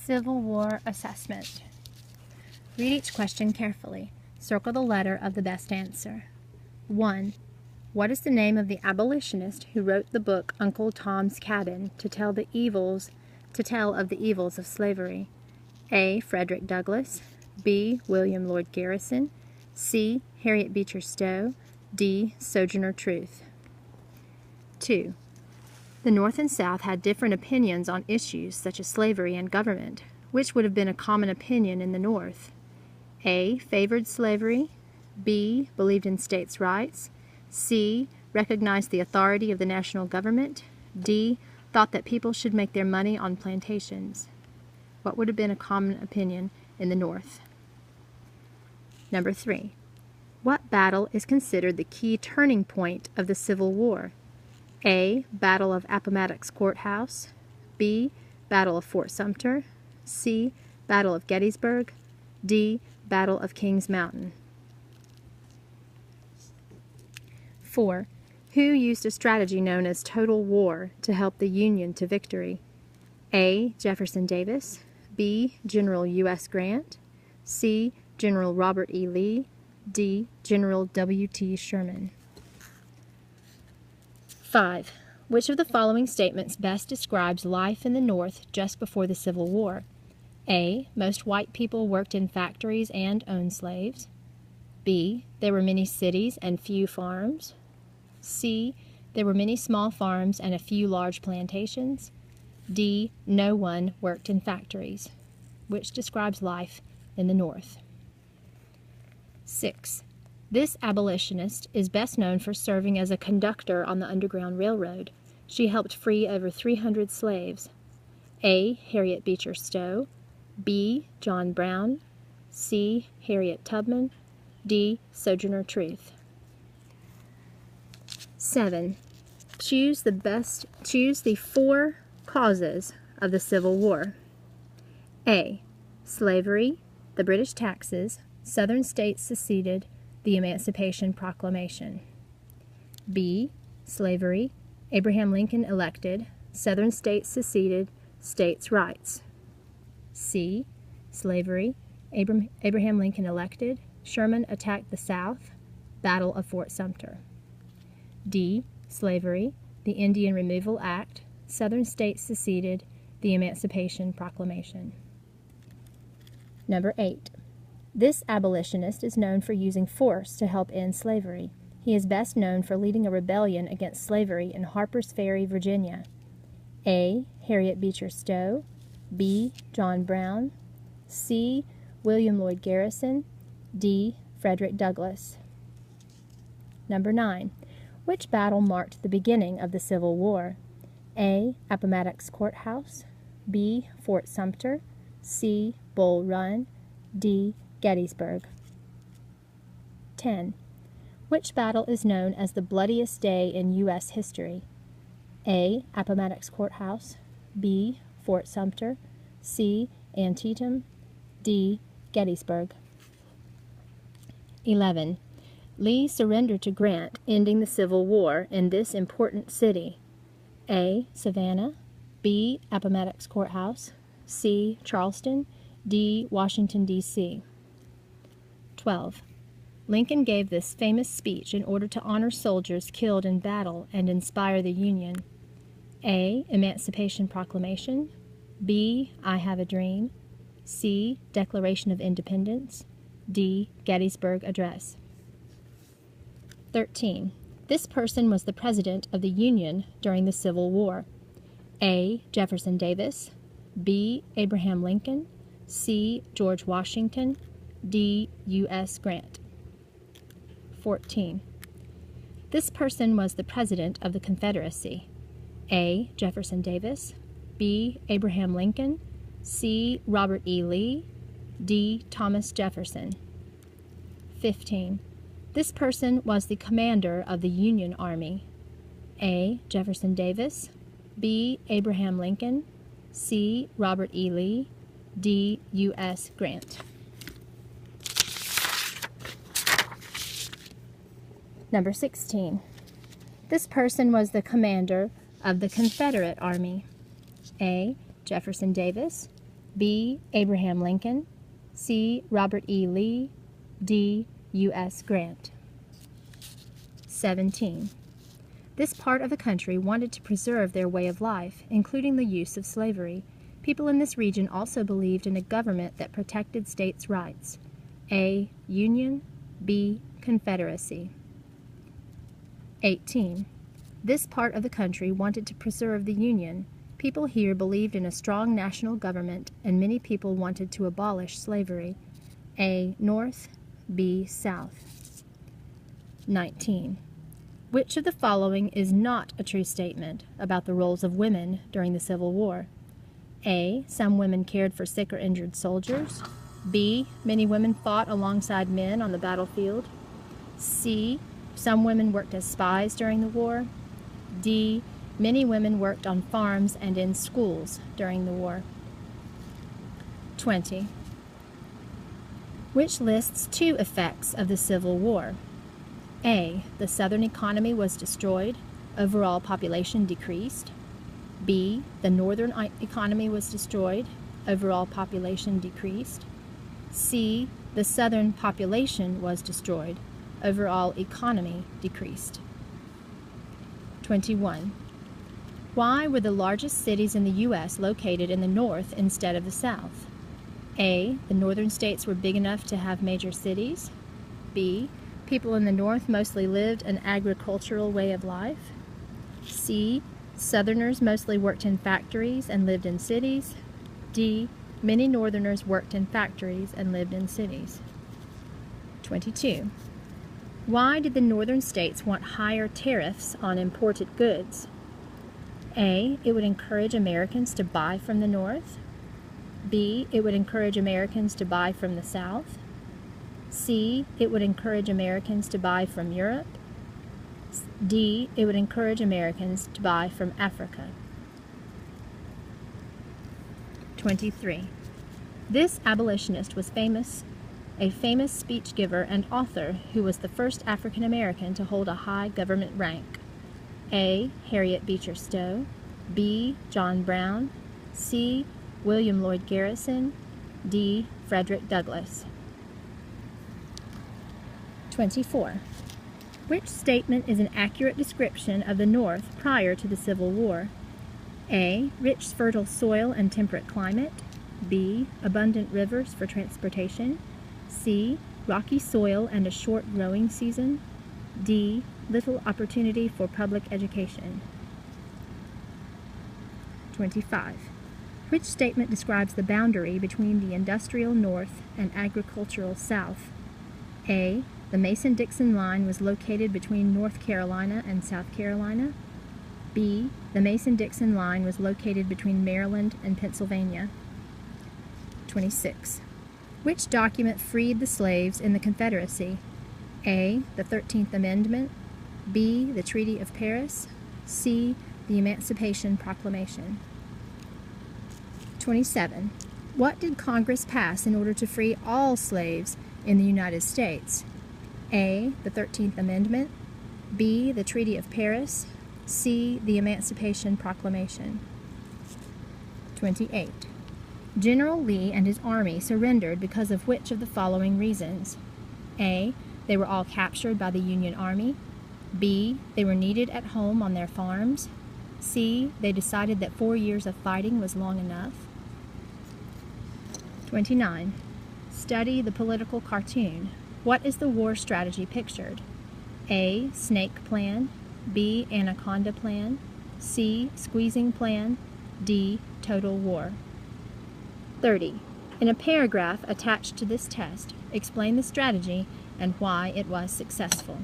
Civil War assessment. Read each question carefully. Circle the letter of the best answer. 1. What is the name of the abolitionist who wrote the book Uncle Tom's Cabin to tell of the evils of slavery? A. Frederick Douglass. B. William Lloyd Garrison. C. Harriet Beecher Stowe. D. Sojourner Truth. 2. The North and South had different opinions on issues such as slavery and government. Which would have been a common opinion in the North? A. Favored slavery. B. Believed in states' rights. C. Recognized the authority of the national government. D. Thought that people should make their money on plantations. What would have been a common opinion in the North? Number 3. What battle is considered the key turning point of the Civil War? A. Battle of Appomattox Courthouse. B. Battle of Fort Sumter. C. Battle of Gettysburg. D. Battle of Kings Mountain. 4. Who used a strategy known as total war to help the Union to victory? A. Jefferson Davis. B. General U.S. Grant. C. General Robert E. Lee. D. General W.T. Sherman. 5. Which of the following statements best describes life in the North just before the Civil War? A. Most white people worked in factories and owned slaves. B. There were many cities and few farms. C. There were many small farms and a few large plantations. D. No one worked in factories. Which describes life in the North? 6. This abolitionist is best known for serving as a conductor on the Underground Railroad. She helped free over 300 slaves. A. Harriet Beecher Stowe. B. John Brown. C. Harriet Tubman. D. Sojourner Truth. 7. Choose the 4 causes of the Civil War. A. Slavery, the British taxes, Southern states seceded, the Emancipation Proclamation. B. Slavery, Abraham Lincoln elected, Southern states seceded, states' rights. C. Slavery, Abraham Lincoln elected, Sherman attacked the South, Battle of Fort Sumter. D. Slavery, the Indian Removal Act, Southern states seceded, the Emancipation Proclamation. Number 8. This abolitionist is known for using force to help end slavery. He is best known for leading a rebellion against slavery in Harper's Ferry, Virginia. A. Harriet Beecher Stowe. B. John Brown. C. William Lloyd Garrison. D. Frederick Douglass. Number 9. Which battle marked the beginning of the Civil War? A. Appomattox Courthouse. B. Fort Sumter. C. Bull Run. D. Gettysburg. 10. Which battle is known as the bloodiest day in U.S. history? A. Appomattox Courthouse. B. Fort Sumter. C. Antietam. D. Gettysburg. 11. Lee surrendered to Grant, ending the Civil War in this important city. A. Savannah. B. Appomattox Courthouse. C. Charleston. D. Washington, D.C. 12. Lincoln gave this famous speech in order to honor soldiers killed in battle and inspire the Union. A. Emancipation Proclamation. B. I Have a Dream. C. Declaration of Independence. D. Gettysburg Address. 13. This person was the President of the Union during the Civil War. A. Jefferson Davis. B. Abraham Lincoln. C. George Washington. D. U.S. Grant. 14. This person was the President of the Confederacy. A. Jefferson Davis. B. Abraham Lincoln. C. Robert E. Lee. D. Thomas Jefferson. 15. This person was the commander of the Union Army. A. Jefferson Davis. B. Abraham Lincoln. C. Robert E. Lee. D. U.S. Grant. Number 16. This person was the commander of the Confederate Army. A. Jefferson Davis. B. Abraham Lincoln, C. Robert E. Lee, D. U.S. Grant. 17. This part of the country wanted to preserve their way of life, including the use of slavery. People in this region also believed in a government that protected states' rights. A. Union, B. Confederacy. 18. This part of the country wanted to preserve the Union. People here believed in a strong national government, and many people wanted to abolish slavery. A. North, B. South. 19. Which of the following is not a true statement about the roles of women during the Civil War? A. Some women cared for sick or injured soldiers. B. Many women fought alongside men on the battlefield. C. Some women worked as spies during the war. D. Many women worked on farms and in schools during the war. 20. Which lists two effects of the Civil War? A. The Southern economy was destroyed. Overall population decreased. B. The Northern economy was destroyed. Overall population decreased. C. The Southern population was destroyed. Overall economy decreased. 21. Why were the largest cities in the U.S. located in the North instead of the South? A. The northern states were big enough to have major cities. B. People in the North mostly lived an agricultural way of life. C. Southerners mostly worked in factories and lived in cities. D. Many Northerners worked in factories and lived in cities. 22. Why did the northern states want higher tariffs on imported goods? A. It would encourage Americans to buy from the North. B. It would encourage Americans to buy from the South. C. It would encourage Americans to buy from Europe. D. It would encourage Americans to buy from Africa. 23. This abolitionist was a famous speech giver and author who was the first African American to hold a high government rank. A. Harriet Beecher Stowe. B. John Brown. C. William Lloyd Garrison. D. Frederick Douglass. 24. Which statement is an accurate description of the North prior to the Civil War? A. Rich fertile soil and temperate climate. B. Abundant rivers for transportation. C. Rocky soil and a short growing season. D. Little opportunity for public education. 25. Which statement describes the boundary between the industrial North and agricultural South? A. The Mason-Dixon line was located between North Carolina and South Carolina. B. The Mason-Dixon line was located between Maryland and Pennsylvania. 26. Which document freed the slaves in the Confederacy? A. The 13th Amendment. B. The Treaty of Paris. C. The Emancipation Proclamation. 27. What did Congress pass in order to free all slaves in the United States? A. The 13th Amendment. B. The Treaty of Paris. C. The Emancipation Proclamation. 28. General Lee and his army surrendered because of which of the following reasons? A. They were all captured by the Union Army. B. They were needed at home on their farms. C. They decided that 4 years of fighting was long enough. 29. Study the political cartoon. What is the war strategy pictured? A. Snake plan. B. Anaconda plan. C. Squeezing plan. D. Total war. 30. In a paragraph attached to this test, explain the strategy and why it was successful.